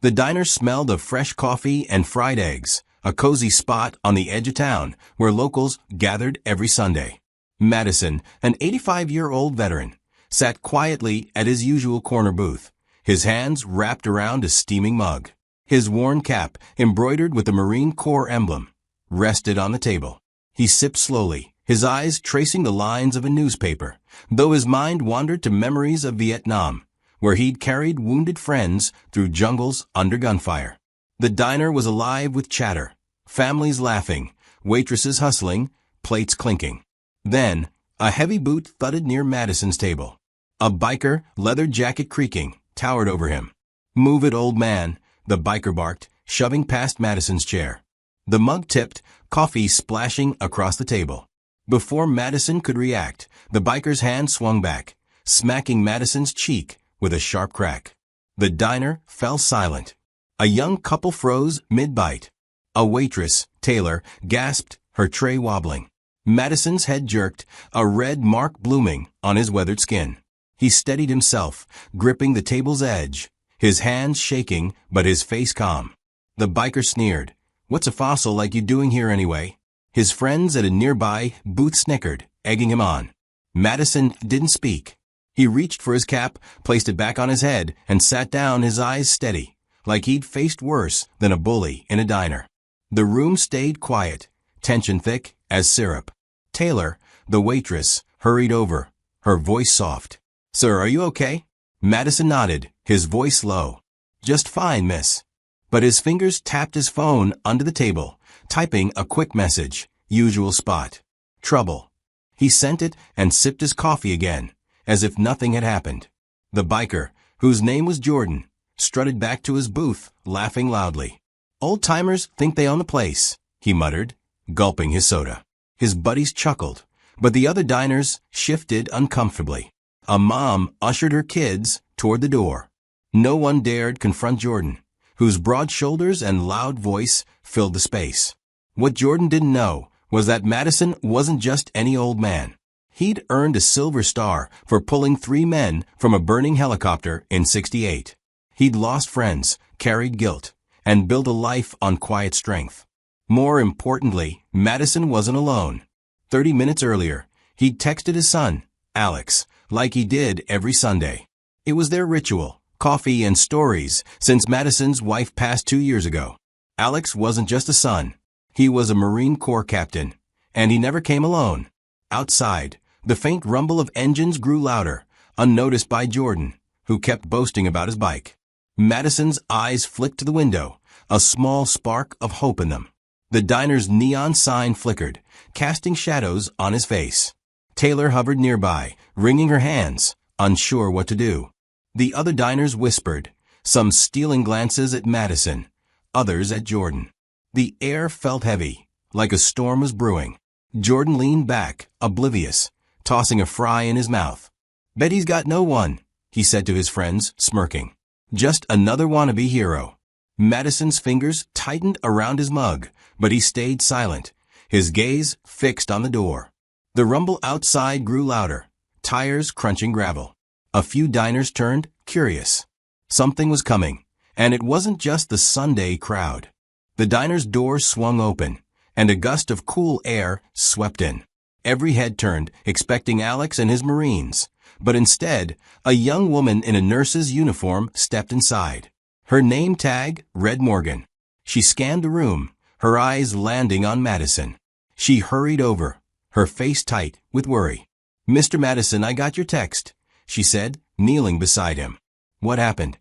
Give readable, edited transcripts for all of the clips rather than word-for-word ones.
The diner smelled of fresh coffee and fried eggs, a cozy spot on the edge of town where locals gathered every Sunday. Madison, an 85-year-old veteran, sat quietly at his usual corner booth, his hands wrapped around a steaming mug. His worn cap, embroidered with the Marine Corps emblem, rested on the table. He sipped slowly, his eyes tracing the lines of a newspaper, though his mind wandered to memories of Vietnam, where he'd carried wounded friends through jungles under gunfire. The diner was alive with chatter, families laughing, waitresses hustling, plates clinking. Then, a heavy boot thudded near Madison's table. A biker, leather jacket creaking, towered over him. "Move it, old man," the biker barked, shoving past Madison's chair. The mug tipped, coffee splashing across the table. Before Madison could react, the biker's hand swung back, smacking Madison's cheek with a sharp crack. The diner fell silent. A young couple froze mid-bite. A waitress, Taylor, gasped, her tray wobbling. Madison's head jerked, a red mark blooming on his weathered skin. He steadied himself, gripping the table's edge, his hands shaking but his face calm. The biker sneered. "What's a fossil like you doing here anyway?" His friends at a nearby booth snickered, egging him on. Madison didn't speak. He reached for his cap, placed it back on his head, and sat down, his eyes steady, like he'd faced worse than a bully in a diner. The room stayed quiet, tension thick as syrup. Taylor, the waitress, hurried over, her voice soft. "Sir, are you okay?" Madison nodded, his voice low. "Just fine, miss." But his fingers tapped his phone under the table, typing a quick message, usual spot. Trouble. He sent it and sipped his coffee again, as if nothing had happened. The biker, whose name was Jordan, strutted back to his booth, laughing loudly. "Old-timers think they own the place," he muttered, gulping his soda. His buddies chuckled, but the other diners shifted uncomfortably. A mom ushered her kids toward the door. No one dared confront Jordan, whose broad shoulders and loud voice filled the space. What Jordan didn't know was that Madison wasn't just any old man. He'd earned a Silver Star for pulling 3 men from a burning helicopter in '68. He'd lost friends, carried guilt, and built a life on quiet strength. More importantly, Madison wasn't alone. 30 minutes earlier, he'd texted his son, Alex, like he did every Sunday. It was their ritual, coffee and stories, since Madison's wife passed 2 years ago. Alex wasn't just a son. He was a Marine Corps captain, and he never came alone. Outside, the faint rumble of engines grew louder, unnoticed by Jordan, who kept boasting about his bike. Madison's eyes flicked to the window, a small spark of hope in them. The diner's neon sign flickered, casting shadows on his face. Taylor hovered nearby, wringing her hands, unsure what to do. The other diners whispered, some stealing glances at Madison, others at Jordan. The air felt heavy, like a storm was brewing. Jordan leaned back, oblivious, tossing a fry in his mouth. "Bet he's got no one," he said to his friends, smirking. "Just another wannabe hero." Madison's fingers tightened around his mug, but he stayed silent, his gaze fixed on the door. The rumble outside grew louder, tires crunching gravel. A few diners turned, curious. Something was coming, and it wasn't just the Sunday crowd. The diner's door swung open, and a gust of cool air swept in. Every head turned, expecting Alex and his Marines, but instead, a young woman in a nurse's uniform stepped inside. Her name tag read Morgan. She scanned the room, her eyes landing on Madison. She hurried over, her face tight with worry. "Mr. Madison, I got your text," she said, kneeling beside him. "What happened?"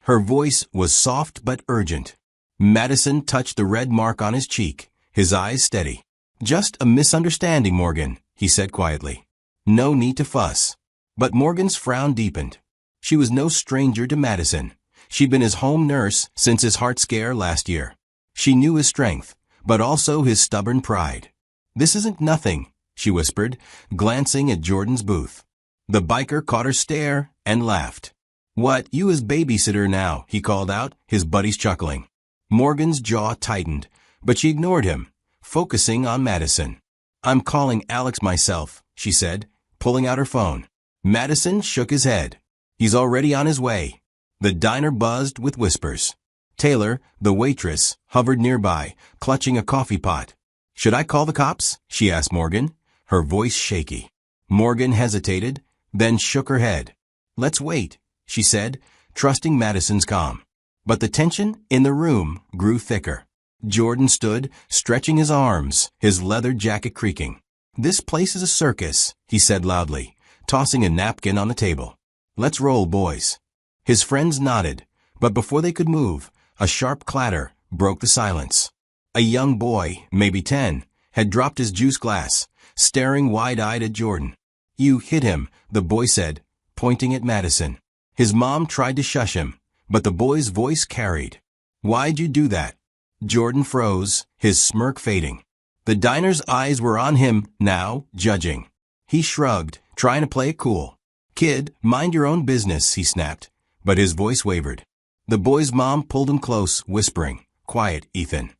Her voice was soft but urgent. Madison touched the red mark on his cheek, his eyes steady. "Just a misunderstanding, Morgan," he said quietly. "No need to fuss." But Morgan's frown deepened. She was no stranger to Madison. She'd been his home nurse since his heart scare last year. She knew his strength, but also his stubborn pride. "This isn't nothing," she whispered, glancing at Jordan's booth. The biker caught her stare and laughed. "What, you his babysitter now?" he called out, his buddies chuckling. Morgan's jaw tightened, but she ignored him, focusing on Madison. "I'm calling Alex myself," she said, pulling out her phone. Madison shook his head. "He's already on his way." The diner buzzed with whispers. Taylor, the waitress, hovered nearby, clutching a coffee pot. "Should I call the cops?" she asked Morgan, her voice shaky. Morgan hesitated, then shook her head. "Let's wait," she said, trusting Madison's calm. But the tension in the room grew thicker. Jordan stood, stretching his arms, his leather jacket creaking. "This place is a circus," he said loudly, tossing a napkin on the table. "Let's roll, boys." His friends nodded, but before they could move, a sharp clatter broke the silence. A young boy, maybe 10, had dropped his juice glass, staring wide-eyed at Jordan. "You hit him," the boy said, pointing at Madison. His mom tried to shush him, but the boy's voice carried. "Why'd you do that?" Jordan froze, his smirk fading. The diner's eyes were on him now, judging. He shrugged, trying to play it cool. "Kid, mind your own business," he snapped, but his voice wavered. The boy's mom pulled him close, whispering, "Quiet, Ethan."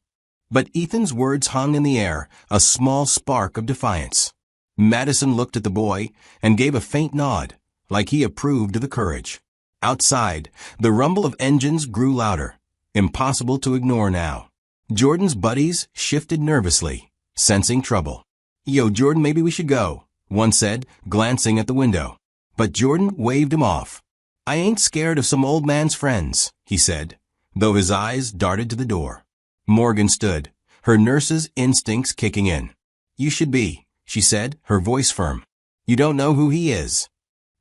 But Ethan's words hung in the air, a small spark of defiance. Madison looked at the boy and gave a faint nod, like he approved of the courage. Outside, the rumble of engines grew louder, impossible to ignore now. Jordan's buddies shifted nervously, sensing trouble. "Yo, Jordan, maybe we should go," one said, glancing at the window. But Jordan waved him off. "I ain't scared of some old man's friends," he said, though his eyes darted to the door. Morgan stood, her nurse's instincts kicking in. "You should be," she said, her voice firm. "You don't know who he is."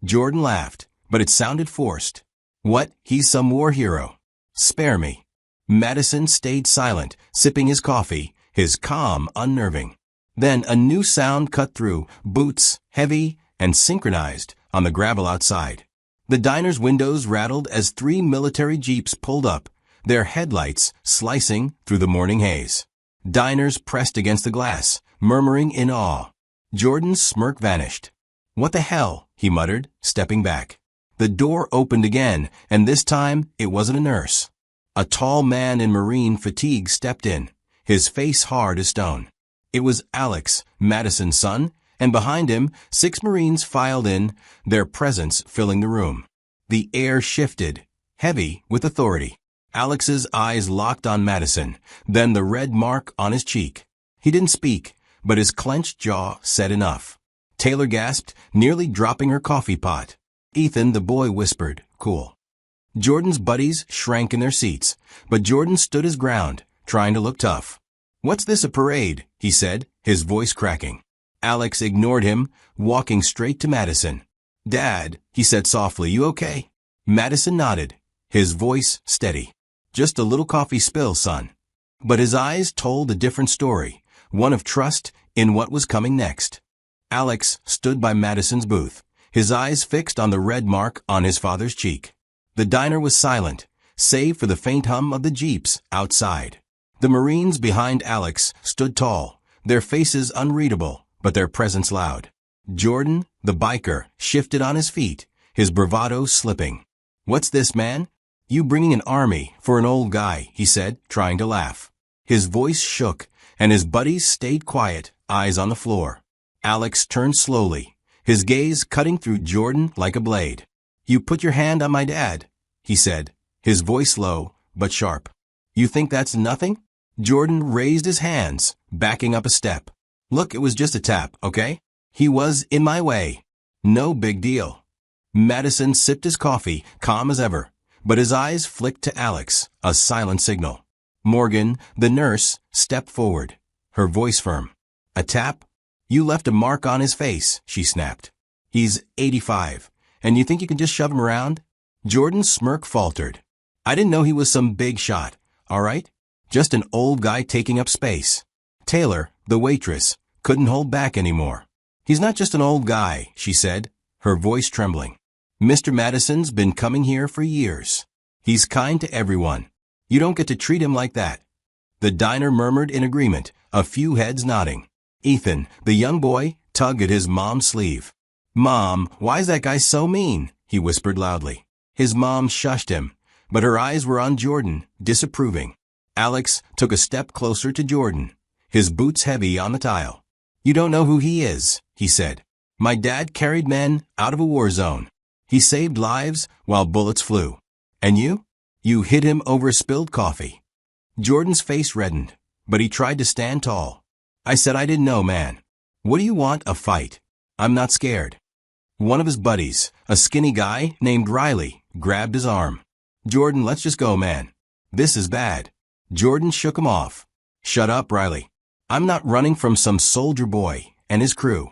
Jordan laughed, but it sounded forced. "What? He's some war hero." "Spare me." Madison stayed silent, sipping his coffee, his calm unnerving. Then a new sound cut through, boots, heavy and synchronized, on the gravel outside. The diner's windows rattled as 3 military jeeps pulled up, their headlights slicing through the morning haze. Diners pressed against the glass, murmuring in awe. Jordan's smirk vanished. "What the hell?" he muttered, stepping back. The door opened again, and this time it wasn't a nurse. A tall man in Marine fatigue stepped in, his face hard as stone. It was Alex, Madison's son, and behind him 6 Marines filed in, their presence filling the room. The air shifted, heavy with authority. Alex's eyes locked on Madison, then the red mark on his cheek. He didn't speak, but his clenched jaw said enough. Taylor gasped, nearly dropping her coffee pot. "Ethan," the boy whispered, "cool." Jordan's buddies shrank in their seats, but Jordan stood his ground, trying to look tough. "What's this, a parade?" he said, his voice cracking. Alex ignored him, walking straight to Madison. "Dad," he said softly, "you okay?" Madison nodded, his voice steady. "Just a little coffee spill, son." But his eyes told a different story, one of trust in what was coming next. Alex stood by Madison's booth, his eyes fixed on the red mark on his father's cheek. The diner was silent, save for the faint hum of the jeeps outside. The Marines behind Alex stood tall, their faces unreadable, but their presence loud. Jordan, the biker, shifted on his feet, his bravado slipping. "What's this, man? You bringing an army for an old guy," he said, trying to laugh. His voice shook, and his buddies stayed quiet, eyes on the floor. Alex turned slowly, his gaze cutting through Jordan like a blade. "You put your hand on my dad," he said, his voice low but sharp. "You think that's nothing?" Jordan raised his hands, backing up a step. "Look, it was just a tap, okay? He was in my way. No big deal." Madison sipped his coffee, calm as ever, but his eyes flicked to Alex, a silent signal. Morgan, the nurse, stepped forward, her voice firm. "A tap? You left a mark on his face," she snapped. "He's 85, and you think you can just shove him around?" Jordan's smirk faltered. "I didn't know he was some big shot, all right? Just an old guy taking up space." Taylor, the waitress, couldn't hold back anymore. "He's not just an old guy," she said, her voice trembling. "Mr. Madison's been coming here for years. He's kind to everyone. You don't get to treat him like that." The diner murmured in agreement, a few heads nodding. Ethan, the young boy, tugged at his mom's sleeve. "Mom, why's that guy so mean?" he whispered loudly. His mom shushed him, but her eyes were on Jordan, disapproving. Alex took a step closer to Jordan, his boots heavy on the tile. "You don't know who he is," he said. "My dad carried men out of a war zone. He saved lives while bullets flew. And you? You hit him over spilled coffee. Jordan's face reddened, but he tried to stand tall. I said I didn't know, man. What do you want, a fight? I'm not scared. One of his buddies, a skinny guy named Riley, grabbed his arm. Jordan, let's just go, man. This is bad. Jordan shook him off. Shut up, Riley. I'm not running from some soldier boy and his crew.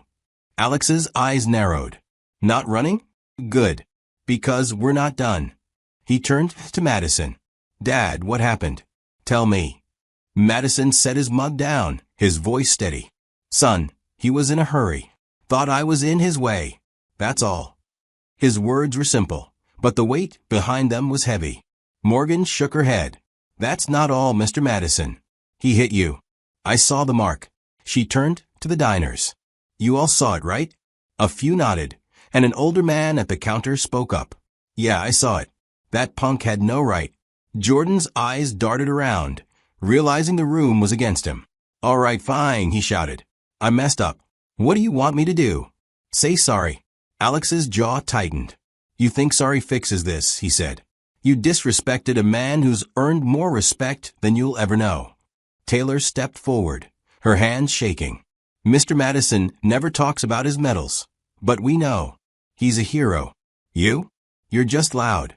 Alex's eyes narrowed. Not running? Good. Because we're not done. He turned to Madison. Dad, what happened? Tell me. Madison set his mug down, his voice steady. Son, he was in a hurry. Thought I was in his way. That's all. His words were simple, but the weight behind them was heavy. Morgan shook her head. That's not all, Mr. Madison. He hit you. I saw the mark. She turned to the diners. You all saw it, right? A few nodded, and an older man at the counter spoke up. Yeah, I saw it. That punk had no right. Jordan's eyes darted around, realizing the room was against him. All right, fine, he shouted. I messed up. What do you want me to do? Say sorry. Alex's jaw tightened. You think sorry fixes this, he said. You disrespected a man who's earned more respect than you'll ever know. Taylor stepped forward, her hands shaking. Mr. Madison never talks about his medals, but we know. He's a hero. You? You're just loud.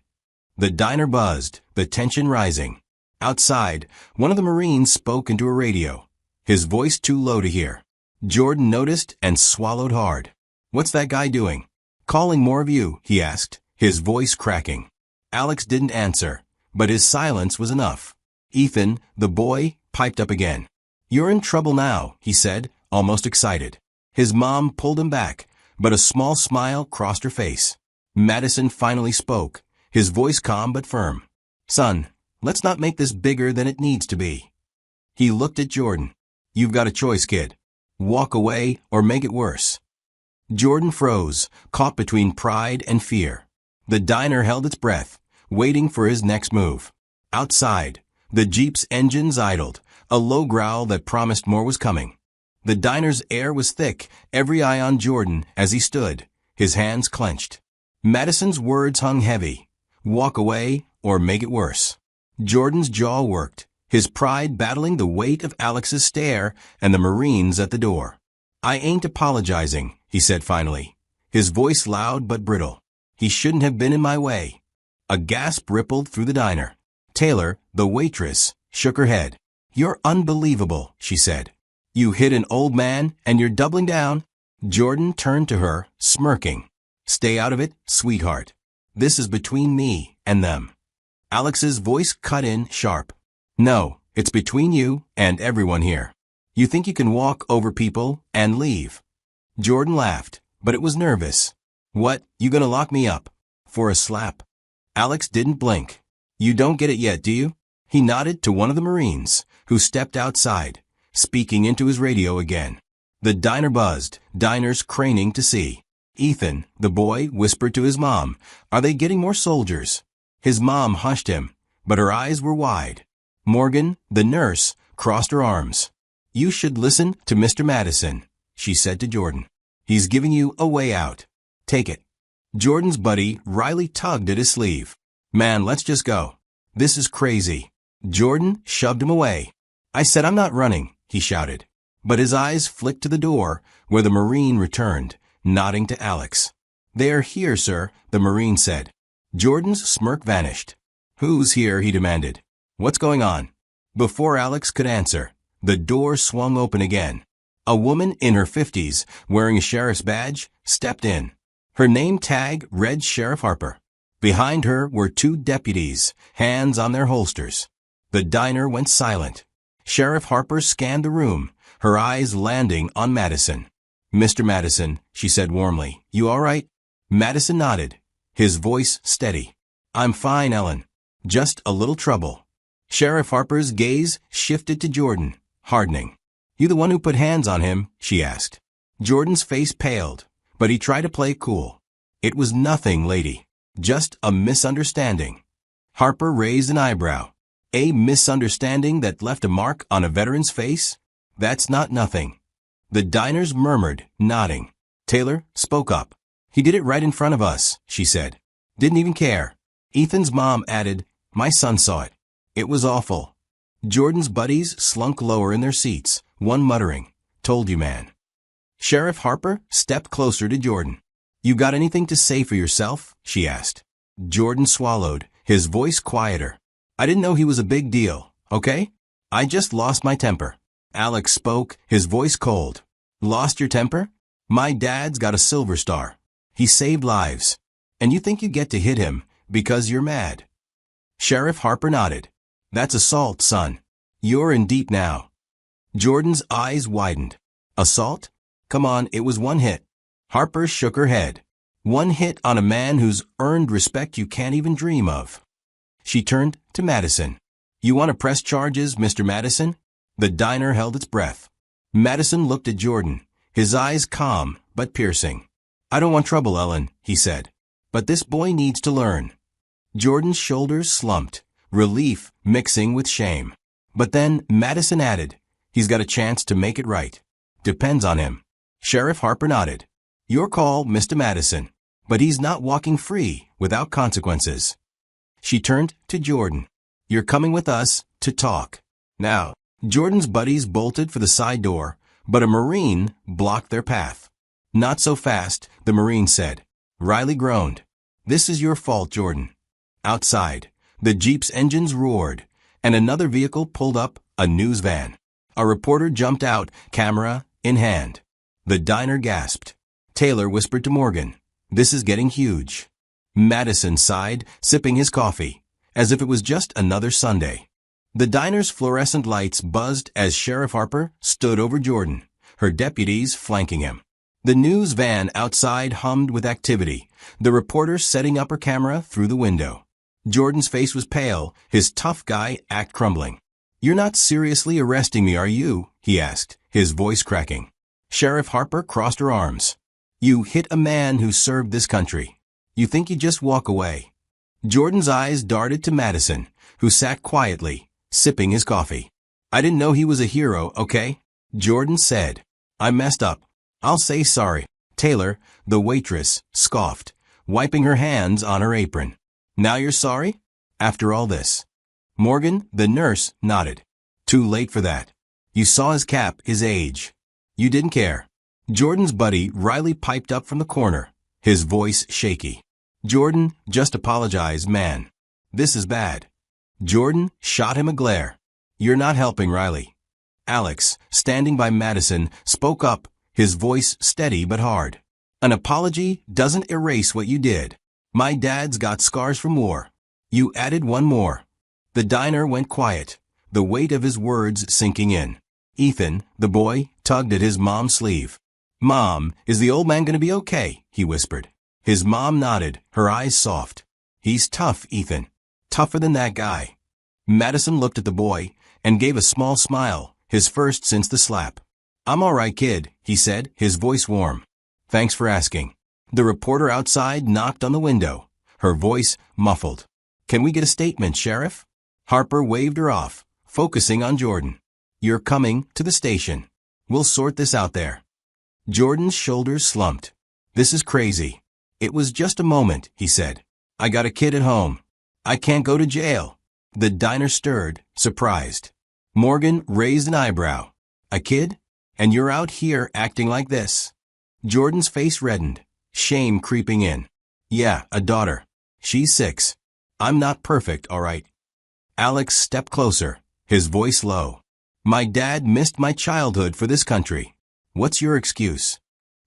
The diner buzzed, the tension rising. Outside, one of the Marines spoke into a radio, his voice too low to hear. Jordan noticed and swallowed hard. What's that guy doing? Calling more of you, he asked, his voice cracking. Alex didn't answer, but his silence was enough. Ethan, the boy, piped up again. You're in trouble now, he said, almost excited. His mom pulled him back, but a small smile crossed her face. Madison finally spoke, his voice calm but firm. Son, let's not make this bigger than it needs to be. He looked at Jordan. You've got a choice, kid. Walk away or make it worse. Jordan froze, caught between pride and fear. The diner held its breath, waiting for his next move. Outside, the Jeep's engines idled, a low growl that promised more was coming. The diner's air was thick, every eye on Jordan as he stood, his hands clenched. Madison's words hung heavy. Walk away or make it worse. Jordan's jaw worked, his pride battling the weight of Alex's stare and the Marines at the door. I ain't apologizing, he said finally, his voice loud but brittle. He shouldn't have been in my way. A gasp rippled through the diner. Taylor, the waitress, shook her head. You're unbelievable, she said. You hit an old man and you're doubling down. Jordan turned to her, smirking. Stay out of it, sweetheart. This is between me and them. Alex's voice cut in sharp. No, it's between you and everyone here. You think you can walk over people and leave. Jordan laughed, but it was nervous. What, you gonna lock me up? For a slap? Alex didn't blink. You don't get it yet, do you? He nodded to one of the Marines, who stepped outside, speaking into his radio again. The diner buzzed, diners craning to see. Ethan, the boy, whispered to his mom, Are they getting more soldiers? His mom hushed him, but her eyes were wide. Morgan, the nurse, crossed her arms. You should listen to Mr. Madison, she said to Jordan. He's giving you a way out. Take it. Jordan's buddy, Riley, tugged at his sleeve. Man, let's just go. This is crazy. Jordan shoved him away. I said I'm not running, he shouted. But his eyes flicked to the door, where the Marine returned, nodding to Alex. They're here, sir, the Marine said. Jordan's smirk vanished. Who's here, he demanded. What's going on? Before Alex could answer, the door swung open again. A woman in her 50s, wearing a sheriff's badge, stepped in. Her name tag read Sheriff Harper. Behind her were two deputies, hands on their holsters. The diner went silent. Sheriff Harper scanned the room, her eyes landing on Madison. Mr. Madison, she said warmly, you all right? Madison nodded, his voice steady. I'm fine, Ellen. Just a little trouble. Sheriff Harper's gaze shifted to Jordan, hardening. You the one who put hands on him? She asked. Jordan's face paled, but he tried to play cool. It was nothing, lady. Just a misunderstanding. Harper raised an eyebrow. A misunderstanding that left a mark on a veteran's face? That's not nothing. The diners murmured, nodding. Taylor spoke up. He did it right in front of us, she said. Didn't even care. Ethan's mom added, My son saw it. It was awful. Jordan's buddies slunk lower in their seats, one muttering, "Told you, man." Sheriff Harper stepped closer to Jordan. "You got anything to say for yourself?" she asked. Jordan swallowed, his voice quieter. "I didn't know he was a big deal, okay? I just lost my temper." Alex spoke, his voice cold. "Lost your temper? My dad's got a silver star. He saved lives. And you think you get to hit him because you're mad?" Sheriff Harper nodded. "That's assault, son. You're in deep now." Jordan's eyes widened. "Assault? Come on, it was one hit." Harper shook her head. "One hit on a man who's earned respect you can't even dream of." She turned to Madison. "You want to press charges, Mr. Madison?" The diner held its breath. Madison looked at Jordan, his eyes calm but piercing. "I don't want trouble, Ellen," he said. "But this boy needs to learn." Jordan's shoulders slumped, relief mixing with shame. But then Madison added, "He's got a chance to make it right. Depends on him." Sheriff Harper nodded. "Your call, Mr. Madison. But he's not walking free without consequences." She turned to Jordan. "You're coming with us to talk." Now, Jordan's buddies bolted for the side door, but a Marine blocked their path. "Not so fast," the Marine said. Riley groaned. "This is your fault, Jordan." Outside, the Jeep's engines roared, and another vehicle pulled up, a news van. A reporter jumped out, camera in hand. The diner gasped. Taylor whispered to Morgan, "This is getting huge." Madison sighed, sipping his coffee, as if it was just another Sunday. The diner's fluorescent lights buzzed as Sheriff Harper stood over Jordan, her deputies flanking him. The news van outside hummed with activity, the reporter setting up her camera through the window. Jordan's face was pale, his tough guy act crumbling. "You're not seriously arresting me, are you?" he asked, his voice cracking. Sheriff Harper crossed her arms. "You hit a man who served this country. You think you just walk away?" Jordan's eyes darted to Madison, who sat quietly, sipping his coffee. "I didn't know he was a hero, okay?" Jordan said. "I messed up. I'll say sorry." Taylor, the waitress, scoffed, wiping her hands on her apron. "Now you're sorry? After all this?" Morgan, the nurse, nodded. "Too late for that. You saw his cap, his age. You didn't care." Jordan's buddy Riley piped up from the corner, his voice shaky. "Jordan, just apologize, man. This is bad." Jordan shot him a glare. "You're not helping, Riley." Alex, standing by Madison, spoke up, his voice steady but hard. "An apology doesn't erase what you did. My dad's got scars from war. You added one more." The diner went quiet, the weight of his words sinking in. Ethan, the boy, tugged at his mom's sleeve. "Mom, is the old man going to be okay?" he whispered. His mom nodded, her eyes soft. "He's tough, Ethan. Tougher than that guy." Madison looked at the boy and gave a small smile, his first since the slap. "I'm all right, kid," he said, his voice warm. "Thanks for asking." The reporter outside knocked on the window, her voice muffled. "Can we get a statement, Sheriff?" Harper waved her off, focusing on Jordan. "You're coming to the station. We'll sort this out there." Jordan's shoulders slumped. "This is crazy." "It was just a moment," he said. "I got a kid at home. I can't go to jail." The diner stirred, surprised. Morgan raised an eyebrow. "A kid? And you're out here acting like this?" Jordan's face reddened, shame creeping in. "Yeah, a daughter. She's 6. I'm not perfect, all right." Alex stepped closer, his voice low. "My dad missed my childhood for this country. What's your excuse?"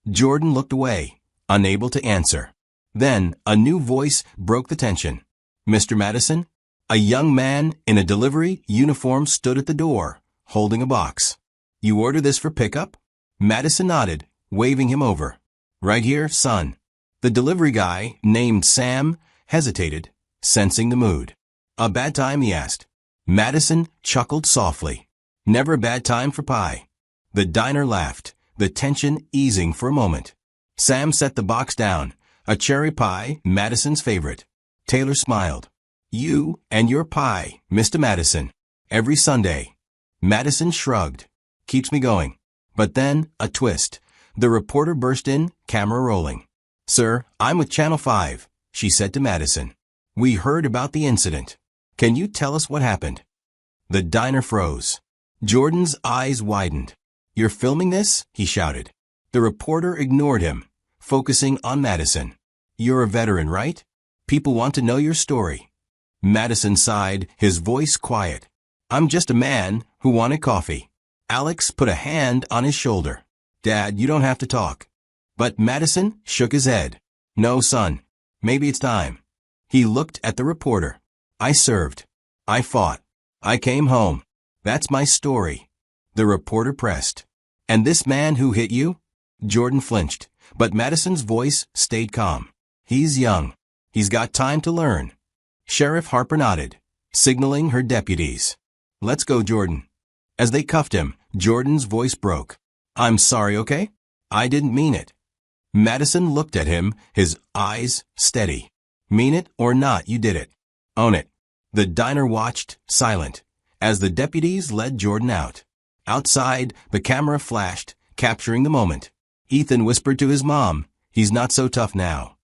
Jordan looked away, unable to answer. Then a new voice broke the tension. "Mr. Madison?" A young man in a delivery uniform stood at the door, holding a box. "You order this for pickup?" Madison nodded, waving him over. "Right here, son." The delivery guy, named Sam, hesitated, sensing the mood. "A bad time?" he asked. Madison chuckled softly. "Never a bad time for pie." The diner laughed, the tension easing for a moment. Sam set the box down, a cherry pie, Madison's favorite. Taylor smiled. "You and your pie, Mr. Madison. Every Sunday." Madison shrugged. "Keeps me going." But then, a twist. The reporter burst in, camera rolling. "Sir, I'm with Channel 5, she said to Madison. "We heard about the incident." Can you tell us what happened? The diner froze. Jordan's eyes widened. You're filming this? He shouted. The reporter ignored him, focusing on Madison. You're a veteran, right? People want to know your story. Madison sighed, his voice quiet. I'm just a man who wanted coffee. Alex put a hand on his shoulder. Dad, you don't have to talk. But Madison shook his head. No, son. Maybe it's time. He looked at the reporter. I served. I fought. I came home. That's my story. The reporter pressed. And this man who hit you? Jordan flinched, but Madison's voice stayed calm. He's young. He's got time to learn. Sheriff Harper nodded, signaling her deputies. Let's go, Jordan. As they cuffed him, Jordan's voice broke. I'm sorry, okay? I didn't mean it. Madison looked at him, his eyes steady. Mean it or not, you did it. Own it. The diner watched, silent, as the deputies led Jordan out. Outside, the camera flashed, capturing the moment. Ethan whispered to his mom, he's not so tough now.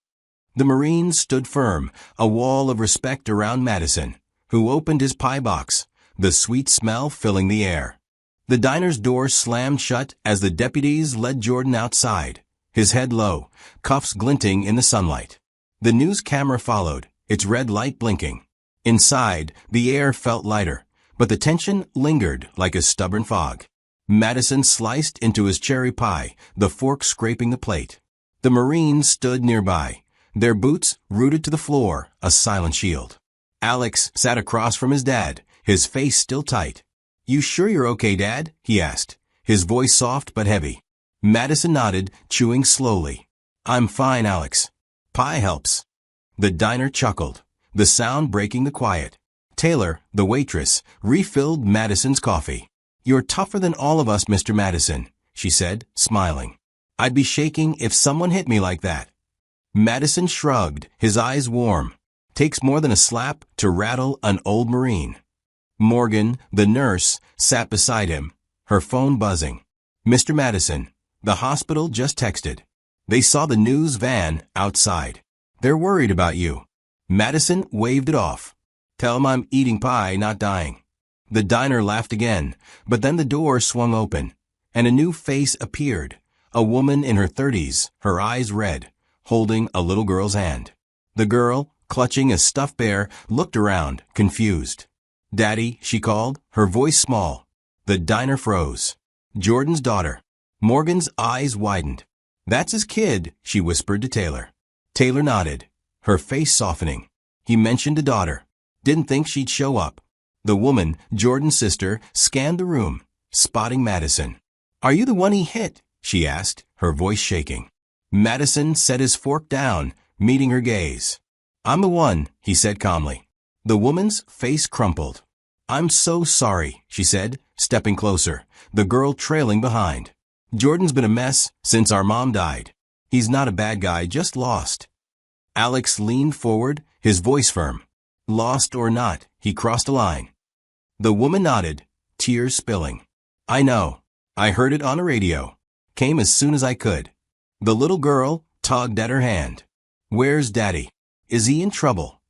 The Marines stood firm, a wall of respect around Madison, who opened his pie box, the sweet smell filling the air. The diner's door slammed shut as the deputies led Jordan outside, his head low, cuffs glinting in the sunlight. The news camera followed, its red light blinking. Inside, the air felt lighter, but the tension lingered like a stubborn fog. Madison sliced into his cherry pie, the fork scraping the plate. The Marines stood nearby, their boots rooted to the floor, a silent shield. Alex sat across from his dad, his face still tight. You sure you're okay, Dad? He asked, his voice soft but heavy. Madison nodded, chewing slowly. I'm fine, Alex. Pie helps. The diner chuckled, the sound breaking the quiet. Taylor, the waitress, refilled Madison's coffee. You're tougher than all of us, Mr. Madison, she said, smiling. I'd be shaking if someone hit me like that. Madison shrugged, his eyes warm. Takes more than a slap to rattle an old Marine. Morgan, the nurse, sat beside him, her phone buzzing. Mr. Madison, the hospital just texted. They saw the news van outside. They're worried about you. Madison waved it off. Tell 'em I'm eating pie, not dying. The diner laughed again, but then the door swung open, and a new face appeared, a woman in her 30s, her eyes red, holding a little girl's hand. The girl, clutching a stuffed bear, looked around, confused. Daddy, she called, her voice small. The diner froze. Jordan's daughter. Morgan's eyes widened. That's his kid, she whispered to Taylor. Taylor nodded, her face softening. He mentioned a daughter. Didn't think she'd show up. The woman, Jordan's sister, scanned the room, spotting Madison. Are you the one he hit? She asked, her voice shaking. Madison set his fork down, meeting her gaze. I'm the one, he said calmly. The woman's face crumpled. I'm so sorry, she said, stepping closer, the girl trailing behind. Jordan's been a mess since our mom died. He's not a bad guy, just lost. Alex leaned forward, his voice firm. Lost or not, he crossed a line. The woman nodded, tears spilling. I know. I heard it on the radio. Came as soon as I could. The little girl tugged at her hand. Where's Daddy? Is he in trouble?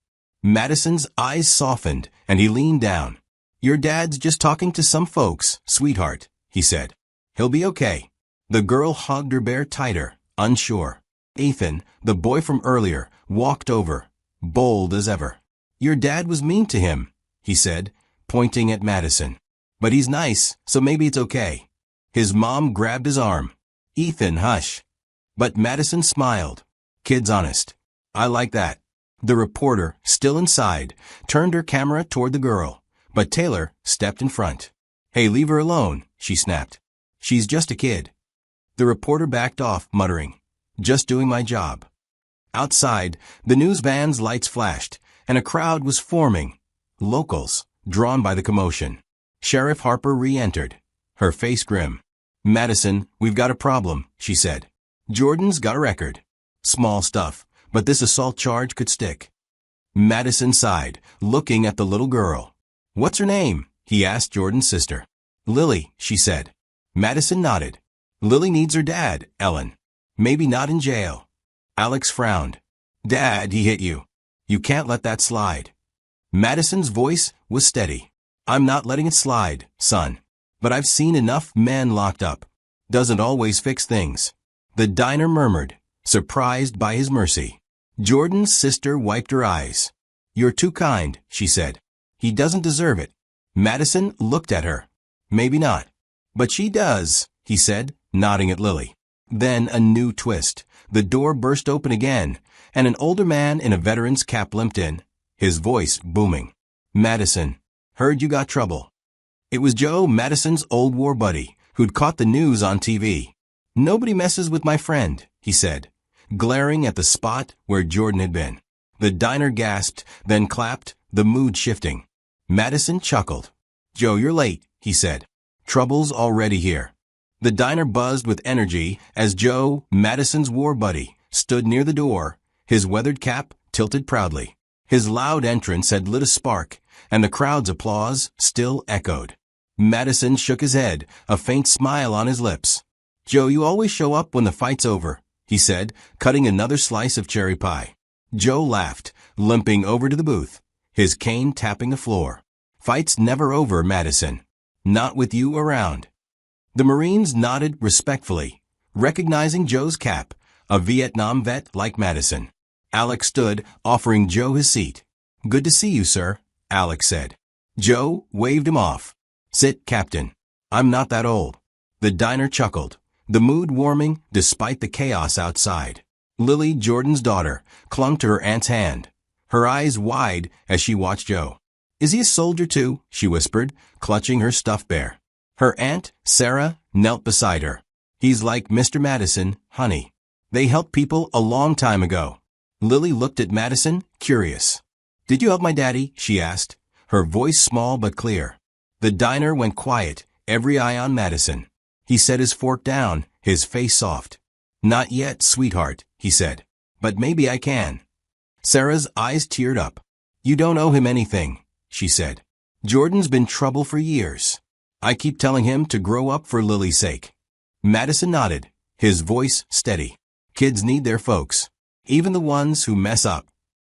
Madison's eyes softened, and he leaned down. Your dad's just talking to some folks, sweetheart, he said. He'll be okay. The girl hugged her bear tighter, unsure. Ethan, the boy from earlier, walked over, bold as ever. Your dad was mean to him, he said, pointing at Madison. But he's nice, so maybe it's okay. His mom grabbed his arm. Ethan, hush. But Madison smiled. Kid's honest. I like that. The reporter, still inside, turned her camera toward the girl, but Taylor stepped in front. Hey, leave her alone, she snapped. She's just a kid. The reporter backed off, muttering, just doing my job. Outside, the news van's lights flashed, and a crowd was forming. Locals, drawn by the commotion. Sheriff Harper re-entered, her face grim. Madison, we've got a problem, she said. Jordan's got a record. Small stuff, but this assault charge could stick. Madison sighed, looking at the little girl. What's her name? He asked Jordan's sister. Lily, she said. Madison nodded. Lily needs her dad, Ellen. Maybe not in jail. Alex frowned. Dad, he hit you. You can't let that slide. Madison's voice was steady. I'm not letting it slide, son. But I've seen enough men locked up. Doesn't always fix things. The diner murmured, surprised by his mercy. Jordan's sister wiped her eyes. You're too kind, she said. He doesn't deserve it. Madison looked at her. Maybe not. But she does, he said, nodding at Lily. Then a new twist. The door burst open again, and an older man in a veteran's cap limped in, his voice booming. Madison, heard you got trouble. It was Joe, Madison's old war buddy, who'd caught the news on TV. Nobody messes with my friend, he said, glaring at the spot where Jordan had been. The diner gasped, then clapped, the mood shifting. Madison chuckled. Joe, you're late, he said. Trouble's already here. The diner buzzed with energy as Joe, Madison's war buddy, stood near the door, his weathered cap tilted proudly. His loud entrance had lit a spark, and the crowd's applause still echoed. Madison shook his head, a faint smile on his lips. Joe, you always show up when the fight's over, he said, cutting another slice of cherry pie. Joe laughed, limping over to the booth, his cane tapping the floor. Fight's never over, Madison. Not with you around. The Marines nodded respectfully, recognizing Joe's cap, a Vietnam vet like Madison. Alex stood, offering Joe his seat. Good to see you, sir, Alex said. Joe waved him off. Sit, Captain. I'm not that old. The diner chuckled, the mood warming despite the chaos outside. Lily, Jordan's daughter, clung to her aunt's hand, her eyes wide as she watched Joe. Is he a soldier too? She whispered, clutching her stuffed bear. Her aunt, Sarah, knelt beside her. He's like Mr. Madison, honey. They helped people a long time ago. Lily looked at Madison, curious. Did you help my daddy? She asked, her voice small but clear. The diner went quiet, every eye on Madison. He set his fork down, his face soft. Not yet, sweetheart, he said. But maybe I can. Sarah's eyes teared up. You don't owe him anything, she said. Jordan's been trouble for years. I keep telling him to grow up for Lily's sake. Madison nodded, his voice steady. Kids need their folks, even the ones who mess up.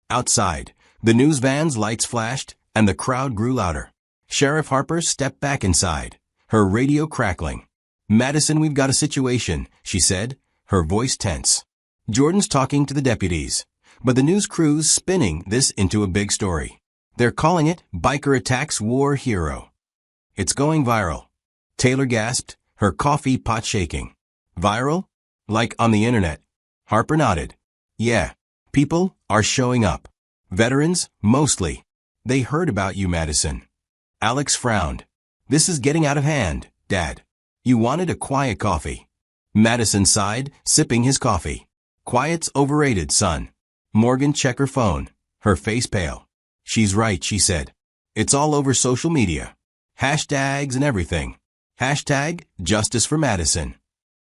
Outside, the news van's lights flashed, and the crowd grew louder. Sheriff Harper stepped back inside, her radio crackling. Madison, we've got a situation, she said, her voice tense. Jordan's talking to the deputies, but the news crew's spinning this into a big story. They're calling it Biker Attacks War Hero. It's going viral. Taylor gasped, her coffee pot shaking. Viral? Like on the internet? Harper nodded. Yeah, people are showing up. Veterans, mostly. They heard about you, Madison. Alex frowned. This is getting out of hand, Dad. You wanted a quiet coffee. Madison sighed, sipping his coffee. Quiet's overrated, son. Morgan checked her phone, her face pale. She's right, she said. It's all over social media. Hashtags and everything. Hashtag Justice for Madison.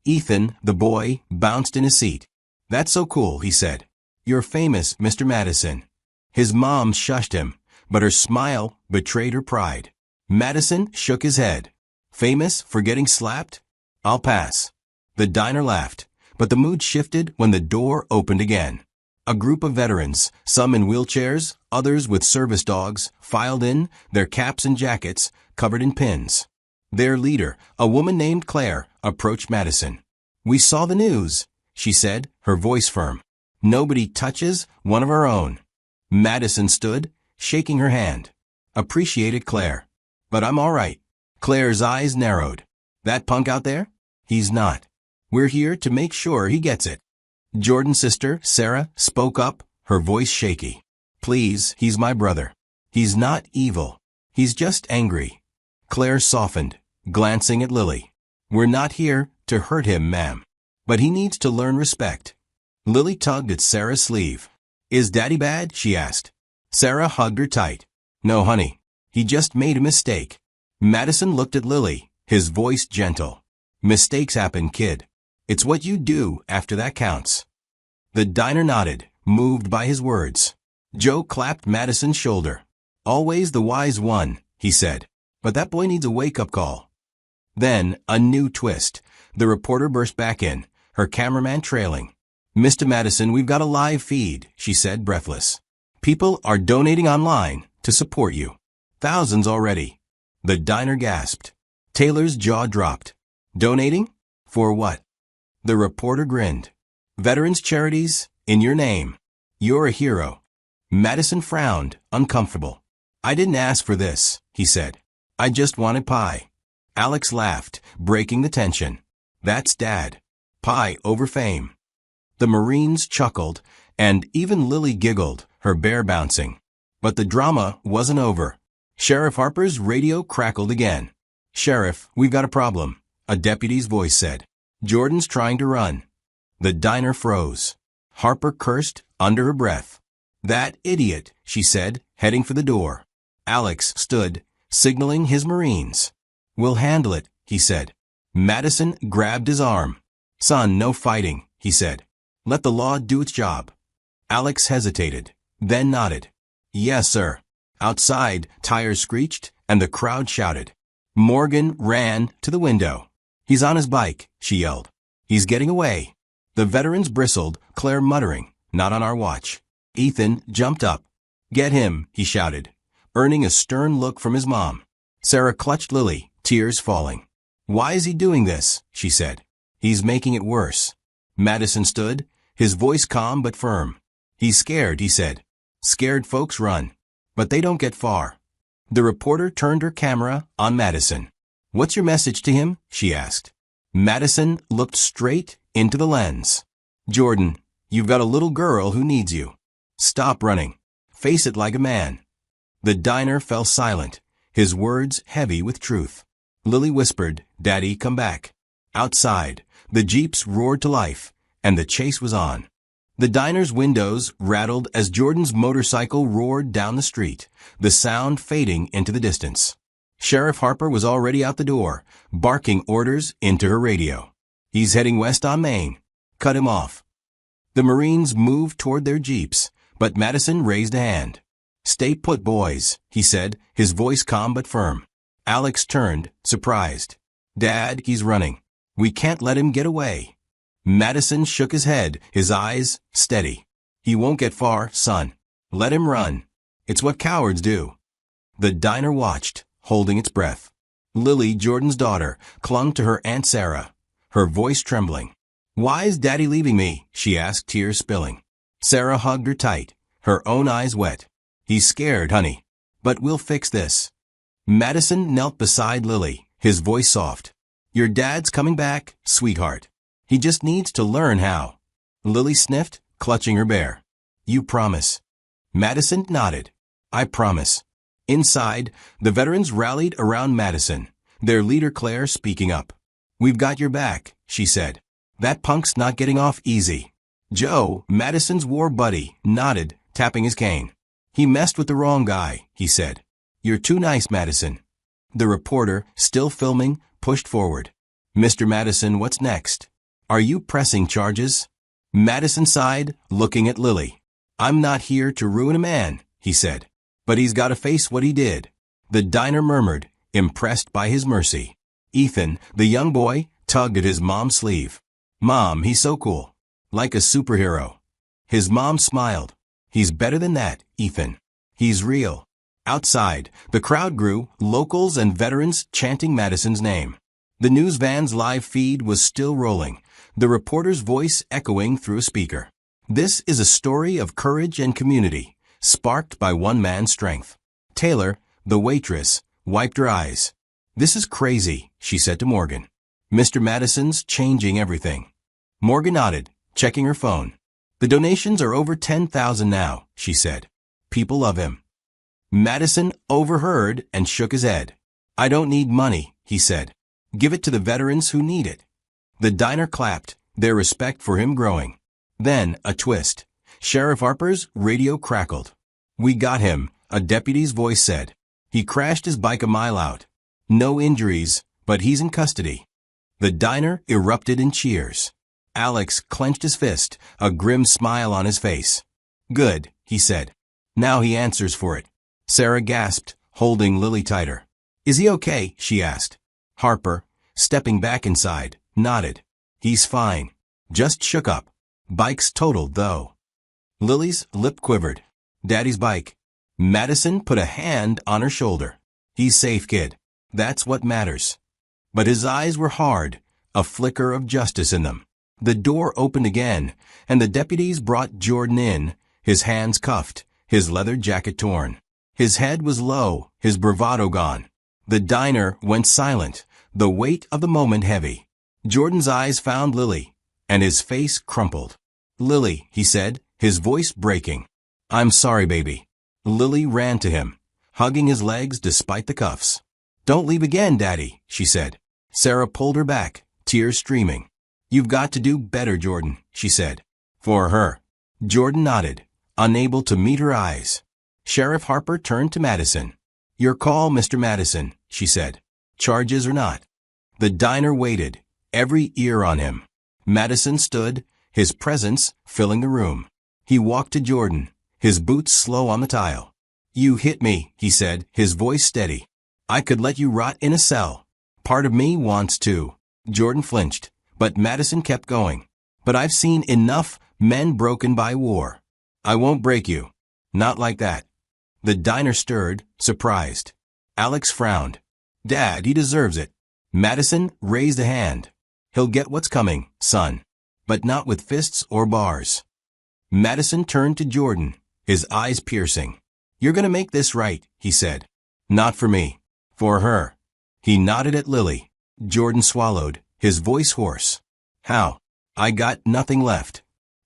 Ethan, the boy, bounced in his seat. That's so cool, he said. You're famous, Mr. Madison. His mom shushed him, but her smile betrayed her pride. Madison shook his head. Famous for getting slapped? I'll pass. The diner laughed, but the mood shifted when the door opened again. A group of veterans, some in wheelchairs, others with service dogs, filed in, their caps and jackets covered in pins. Their leader, a woman named Claire, approached Madison. We saw the news, she said, her voice firm. Nobody touches one of our own. Madison stood, shaking her hand. Appreciated Claire. But I'm all right. Claire's eyes narrowed. That punk out there? He's not. We're here to make sure he gets it. Jordan's sister, Sarah, spoke up, her voice shaky. Please, he's my brother. He's not evil. He's just angry. Claire softened, glancing at Lily. We're not here to hurt him, ma'am. But he needs to learn respect. Lily tugged at Sarah's sleeve. Is Daddy bad? She asked. Sarah hugged her tight. No, honey. He just made a mistake. Madison looked at Lily, his voice gentle. Mistakes happen, kid. It's what you do after that counts. The diner nodded, moved by his words. Joe clapped Madison's shoulder. Always the wise one, he said. But that boy needs a wake-up call. Then, a new twist. The reporter burst back in, her cameraman trailing. Mr. Madison, we've got a live feed, she said, breathless. People are donating online to support you. Thousands already. The diner gasped. Taylor's jaw dropped. Donating? For what? The reporter grinned. Veterans Charities, in your name. You're a hero. Madison frowned, uncomfortable. I didn't ask for this, he said. I just wanted pie. Alex laughed, breaking the tension. That's Dad. Pie over fame. The Marines chuckled, and even Lily giggled, her bear bouncing. But the drama wasn't over. Sheriff Harper's radio crackled again. Sheriff, we've got a problem, a deputy's voice said. Jordan's trying to run. The diner froze. Harper cursed under her breath. That idiot, she said, heading for the door. Alex stood, signaling his Marines. We'll handle it, he said. Madison grabbed his arm. Son, no fighting, he said. Let the law do its job. Alex hesitated, then nodded. Yes, sir. Outside, tires screeched, and the crowd shouted. Morgan ran to the window. He's on his bike, she yelled. He's getting away. The veterans bristled, Claire muttering, not on our watch. Ethan jumped up. Get him, he shouted, earning a stern look from his mom. Sarah clutched Lily, tears falling. Why is he doing this? She said. He's making it worse. Madison stood, his voice calm but firm. He's scared, he said. Scared folks run. But they don't get far. The reporter turned her camera on Madison. What's your message to him? She asked. Madison looked straight into the lens. Jordan, you've got a little girl who needs you. Stop running. Face it like a man. The diner fell silent, his words heavy with truth. Lily whispered, Daddy, come back. Outside, the jeeps roared to life, and the chase was on. The diner's windows rattled as Jordan's motorcycle roared down the street, the sound fading into the distance. Sheriff Harper was already out the door, barking orders into her radio. He's heading west on Main. Cut him off. The Marines moved toward their jeeps, but Madison raised a hand. Stay put, boys, he said, his voice calm but firm. Alex turned, surprised. Dad, he's running. We can't let him get away. Madison shook his head, his eyes steady. He won't get far, son. Let him run. It's what cowards do. The diner watched, holding its breath. Lily, Jordan's daughter, clung to her Aunt Sarah, her voice trembling. Why is Daddy leaving me? She asked, tears spilling. Sarah hugged her tight, her own eyes wet. He's scared, honey. But we'll fix this. Madison knelt beside Lily, his voice soft. Your dad's coming back, sweetheart. He just needs to learn how. Lily sniffed, clutching her bear. You promise. Madison nodded. I promise. Inside, the veterans rallied around Madison, their leader Claire speaking up. We've got your back, she said. That punk's not getting off easy. Joe, Madison's war buddy, nodded, tapping his cane. He messed with the wrong guy, he said. You're too nice, Madison. The reporter, still filming, pushed forward. Mr. Madison, what's next? Are you pressing charges? Madison sighed, looking at Lily. I'm not here to ruin a man, he said. But he's got to face what he did. The diner murmured, impressed by his mercy. Ethan, the young boy, tugged at his mom's sleeve. Mom, he's so cool. Like a superhero. His mom smiled. He's better than that, Ethan. He's real. Outside, the crowd grew, locals and veterans chanting Madison's name. The news van's live feed was still rolling, the reporter's voice echoing through a speaker. This is a story of courage and community, sparked by one man's strength. Taylor, the waitress, wiped her eyes. This is crazy, she said to Morgan. Mr. Madison's changing everything. Morgan nodded, checking her phone. The donations are over 10,000 now, she said. People love him. Madison overheard and shook his head. I don't need money, he said. Give it to the veterans who need it. The diner clapped, their respect for him growing. Then, a twist. Sheriff Harper's radio crackled. We got him, a deputy's voice said. He crashed his bike a mile out. No injuries, but he's in custody. The diner erupted in cheers. Alex clenched his fist, a grim smile on his face. Good, he said. Now he answers for it. Sarah gasped, holding Lily tighter. Is he okay? She asked. Harper, stepping back inside, nodded. He's fine. Just shook up. Bike's totaled, though. Lily's lip quivered. Daddy's bike. Madison put a hand on her shoulder. He's safe, kid. That's what matters. But his eyes were hard, a flicker of justice in them. The door opened again, and the deputies brought Jordan in, his hands cuffed, his leather jacket torn. His head was low, his bravado gone. The diner went silent, the weight of the moment heavy. Jordan's eyes found Lily, and his face crumpled. "Lily," he said, his voice breaking. "I'm sorry, baby." Lily ran to him, hugging his legs despite the cuffs. "Don't leave again, Daddy," she said. Sarah pulled her back, tears streaming. "You've got to do better, Jordan," she said. "For her." Jordan nodded, unable to meet her eyes. Sheriff Harper turned to Madison. "Your call, Mr. Madison," she said. "Charges or not." The diner waited, every ear on him. Madison stood, his presence filling the room. He walked to Jordan, his boots slow on the tile. "You hit me," he said, his voice steady. "I could let you rot in a cell. Part of me wants to." Jordan flinched, but Madison kept going. "But I've seen enough men broken by war. I won't break you. Not like that." The diner stirred, surprised. Alex frowned. "Dad, he deserves it." Madison raised a hand. "He'll get what's coming, son. But not with fists or bars." Madison turned to Jordan, his eyes piercing. "You're gonna make this right," he said. "Not for me. For her." He nodded at Lily. Jordan swallowed, his voice hoarse. "How?" "I got nothing left."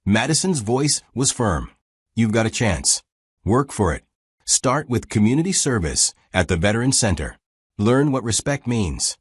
Madison's voice was firm. "You've got a chance. Work for it. Start with community service at the Veterans Center. Learn what respect means."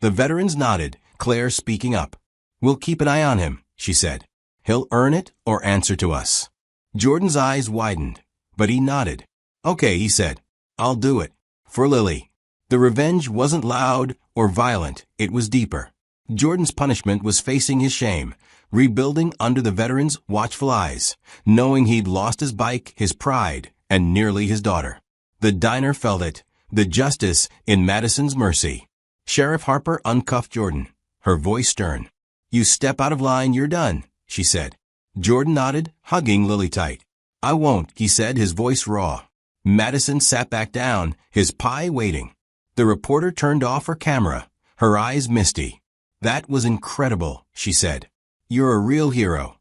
The veterans nodded, Claire speaking up. "We'll keep an eye on him," she said. "He'll earn it or answer to us." Jordan's eyes widened, but he nodded. "Okay," he said. "I'll do it. For Lily." The revenge wasn't loud or violent, it was deeper. Jordan's punishment was facing his shame, rebuilding under the veteran's watchful eyes, knowing he'd lost his bike, his pride, and nearly his daughter. The diner felt it, the justice in Madison's mercy. Sheriff Harper uncuffed Jordan, her voice stern. "You step out of line, you're done," she said. Jordan nodded, hugging Lily tight. "I won't," he said, his voice raw. Madison sat back down, his pie waiting. The reporter turned off her camera, her eyes misty. "That was incredible," she said. "You're a real hero."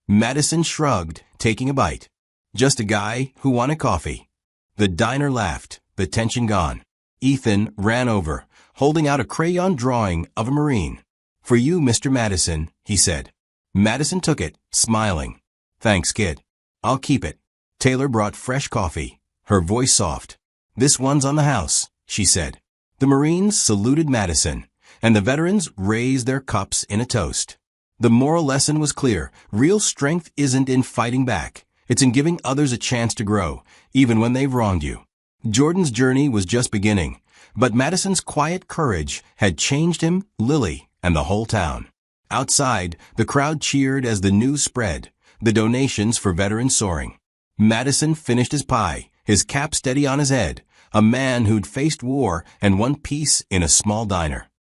Madison shrugged, taking a bite. "Just a guy who wanted coffee." The diner laughed, the tension gone. Ethan ran over, holding out a crayon drawing of a Marine. "For you, Mr. Madison," he said. Madison took it, smiling. "Thanks, kid. I'll keep it." Taylor brought fresh coffee, her voice soft. "This one's on the house," she said. The Marines saluted Madison, and the veterans raised their cups in a toast. The moral lesson was clear. Real strength isn't in fighting back. It's in giving others a chance to grow, even when they've wronged you. Jordan's journey was just beginning, but Madison's quiet courage had changed him, Lily, and the whole town. Outside, the crowd cheered as the news spread, the donations for veterans soaring. Madison finished his pie, his cap steady on his head, a man who'd faced war and won peace in a small diner.